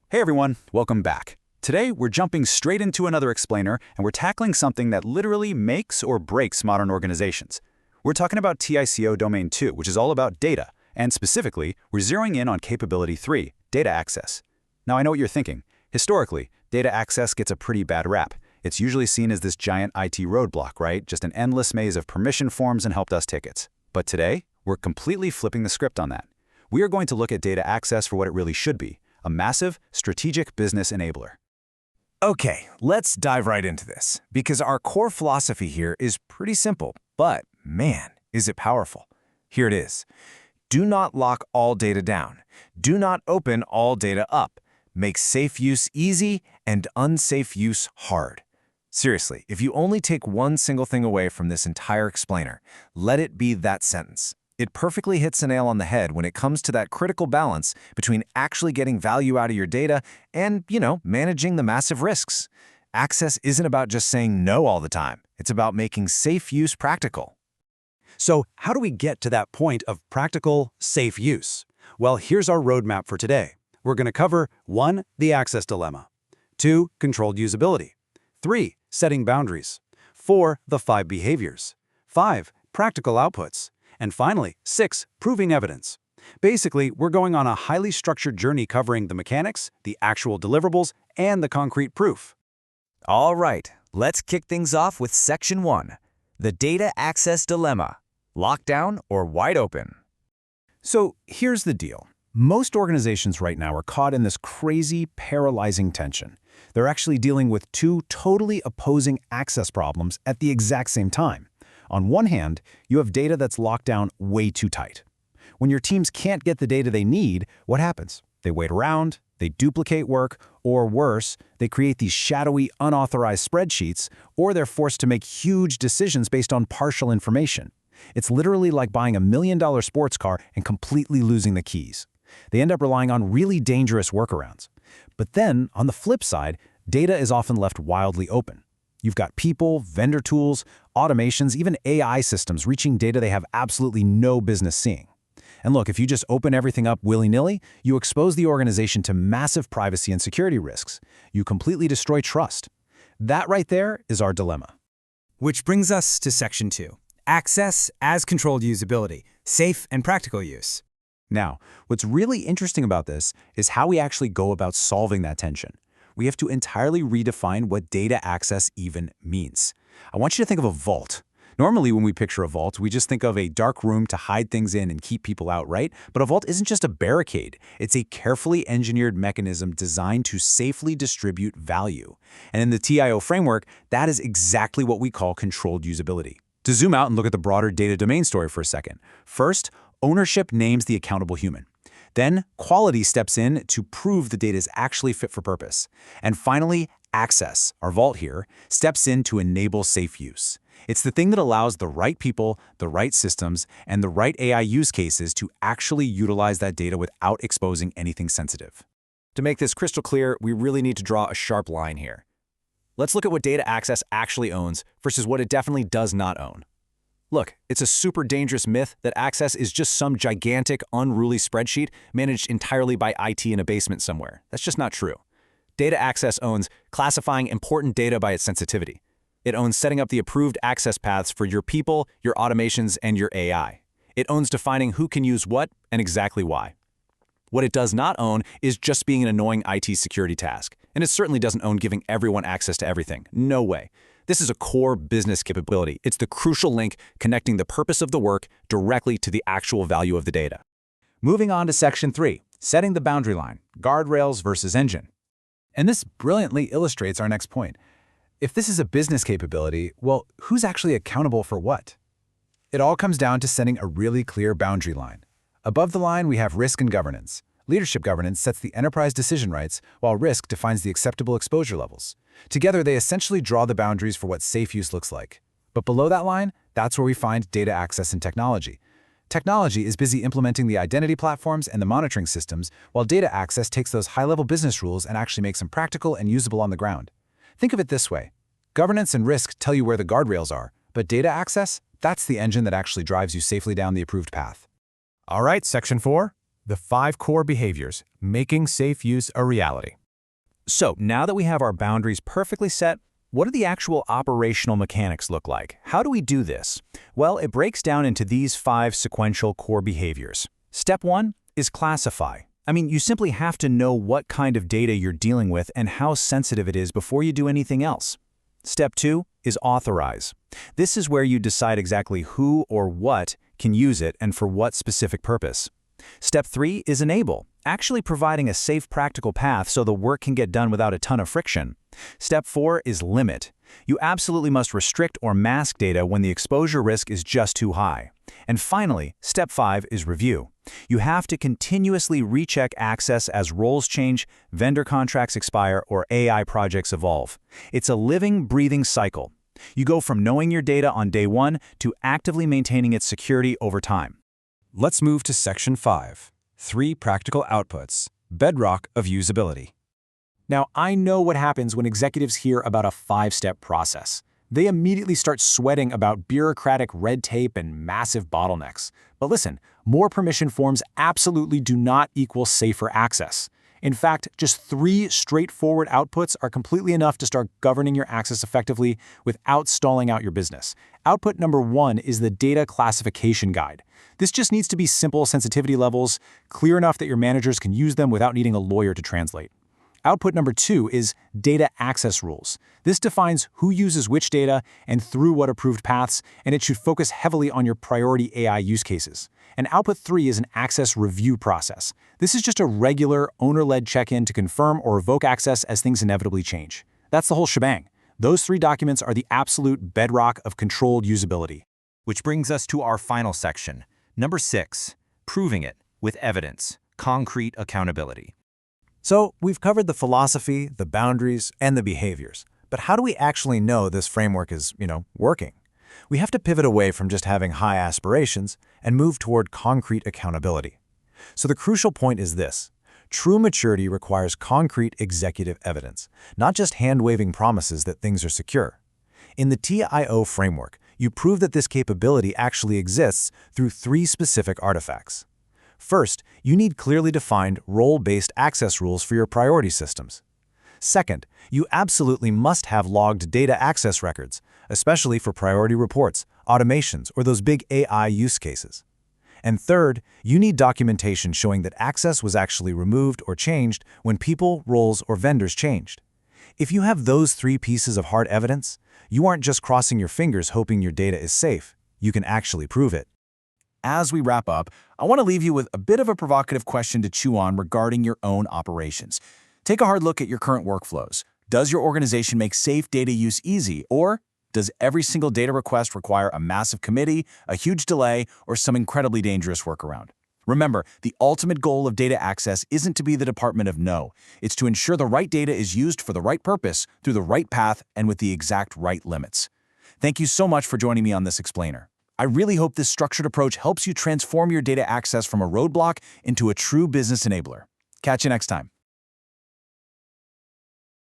Hey everyone, welcome back. Today we're jumping straight into another explainer and we're tackling something that literally makes or breaks modern organizations. We're talking about TIO Domain 2, which is all about data, and specifically, we're zeroing in on Capability 3, data access. Now I know what you're thinking. Historically, data access gets a pretty bad rap. It's usually seen as this giant IT roadblock, right? Just an endless maze of permission forms and help desk tickets. But today, we're completely flipping the script on that. We are going to look at data access for what it really should be, a massive, strategic business enabler. Okay, let's dive right into this, because our core philosophy here is pretty simple, but man, is it powerful. Here it is. Do not lock all data down. Do not open all data up. Make safe use easy and unsafe use hard. Seriously, if you only take one single thing away from this entire explainer, let it be that sentence. It perfectly hits the nail on the head when it comes to that critical balance between actually getting value out of your data and, managing the massive risks. Access isn't about just saying no all the time. It's about making safe use practical. So how do we get to that point of practical, safe use? Well, here's our roadmap for today. We're going to cover 1. The access dilemma, 2. Controlled usability, 3. Setting boundaries, 4. The 5 behaviors, 5. Practical outputs, and finally, 6. Proving evidence. Basically, we're going on a highly structured journey covering the mechanics, the actual deliverables, and the concrete proof. All right, let's kick things off with Section 1, the data access dilemma, lockdown or wide open. So here's the deal. Most organizations right now are caught in this crazy, paralyzing tension. They're actually dealing with 2 totally opposing access problems at the exact same time. On one hand, you have data that's locked down way too tight. When your teams can't get the data they need, what happens? They wait around, they duplicate work, or worse, they create these shadowy, unauthorized spreadsheets, or they're forced to make huge decisions based on partial information. It's literally like buying a $1 million sports car and completely losing the keys. They end up relying on really dangerous workarounds. But then, on the flip side, data is often left wildly open. You've got people, vendor tools, automations, even AI systems reaching data they have absolutely no business seeing. And look, if you just open everything up willy-nilly, you expose the organization to massive privacy and security risks. You completely destroy trust. That right there is our dilemma. Which brings us to Section 2, access as controlled usability, safe and practical use. Now, what's really interesting about this is how we actually go about solving that tension. We have to entirely redefine what data access even means. I want you to think of a vault. Normally, when we picture a vault, we just think of a dark room to hide things in and keep people out, right? But a vault isn't just a barricade. It's a carefully engineered mechanism designed to safely distribute value. And in the TIO framework, that is exactly what we call controlled usability. To zoom out and look at the broader data domain story for a second. First, ownership names the accountable human. Then, quality steps in to prove the data is actually fit for purpose. And finally, access, our vault here, steps in to enable safe use. It's the thing that allows the right people, the right systems, and the right AI use cases to actually utilize that data without exposing anything sensitive. To make this crystal clear, we really need to draw a sharp line here. Let's look at what data access actually owns versus what it definitely does not own. Look, it's a super dangerous myth that access is just some gigantic, unruly spreadsheet managed entirely by IT in a basement somewhere. That's just not true. Data access owns classifying important data by its sensitivity. It owns setting up the approved access paths for your people, your automations, and your AI. It owns defining who can use what and exactly why. What it does not own is just being an annoying IT security task. And it certainly doesn't own giving everyone access to everything. No way. This is a core business capability. It's the crucial link connecting the purpose of the work directly to the actual value of the data. Moving on to Section 3, setting the boundary line, guardrails versus engine. And this brilliantly illustrates our next point. If this is a business capability, well, who's actually accountable for what? It all comes down to setting a really clear boundary line. Above the line, we have risk and governance. Leadership governance sets the enterprise decision rights, while risk defines the acceptable exposure levels. Together, they essentially draw the boundaries for what safe use looks like. But below that line, that's where we find data access and technology. Technology is busy implementing the identity platforms and the monitoring systems, while data access takes those high-level business rules and actually makes them practical and usable on the ground. Think of it this way. Governance and risk tell you where the guardrails are, but data access, that's the engine that actually drives you safely down the approved path. All right, Section 4. The 5 core behaviors, making safe use a reality. So now that we have our boundaries perfectly set, what do the actual operational mechanics look like? How do we do this? Well, it breaks down into these 5 sequential core behaviors. Step 1 is classify. You simply have to know what kind of data you're dealing with and how sensitive it is before you do anything else. Step 2 is authorize. This is where you decide exactly who or what can use it and for what specific purpose. Step 3 is enable, actually providing a safe, practical path so the work can get done without a ton of friction. Step 4 is limit. You absolutely must restrict or mask data when the exposure risk is just too high. And finally, Step 5 is review. You have to continuously recheck access as roles change, vendor contracts expire, or AI projects evolve. It's a living, breathing cycle. You go from knowing your data on day 1 to actively maintaining its security over time. Let's move to Section 5, 3 practical outputs, bedrock of usability. Now, I know what happens when executives hear about a 5-step process. They immediately start sweating about bureaucratic red tape and massive bottlenecks. But listen, more permission forms absolutely do not equal safer access. In fact, just 3 straightforward outputs are completely enough to start governing your access effectively without stalling out your business. Output number 1 is the data classification guide. This just needs to be simple sensitivity levels, clear enough that your managers can use them without needing a lawyer to translate. Output number 2 is data access rules. This defines who uses which data and through what approved paths, and it should focus heavily on your priority AI use cases. And output 3 is an access review process. This is just a regular, owner-led check-in to confirm or revoke access as things inevitably change. That's the whole shebang. Those 3 documents are the absolute bedrock of controlled usability. Which brings us to our final section. Number 6, proving it with evidence, concrete accountability. So we've covered the philosophy, the boundaries, and the behaviors. But how do we actually know this framework is, working? We have to pivot away from just having high aspirations and move toward concrete accountability. So the crucial point is this. True maturity requires concrete executive evidence, not just hand-waving promises that things are secure. In the TIO framework, you prove that this capability actually exists through 3 specific artifacts. First, you need clearly defined role-based access rules for your priority systems. Second, you absolutely must have logged data access records, especially for priority reports, automations, or those big AI use cases. And third, you need documentation showing that access was actually removed or changed when people, roles, or vendors changed. If you have those 3 pieces of hard evidence, you aren't just crossing your fingers hoping your data is safe. You can actually prove it. As we wrap up, I want to leave you with a bit of a provocative question to chew on regarding your own operations. Take a hard look at your current workflows. Does your organization make safe data use easy, or does every single data request require a massive committee, a huge delay, or some incredibly dangerous workaround? Remember, the ultimate goal of data access isn't to be the department of no. It's to ensure the right data is used for the right purpose, through the right path, and with the exact right limits. Thank you so much for joining me on this explainer. I really hope this structured approach helps you transform your data access from a roadblock into a true business enabler. Catch you next time.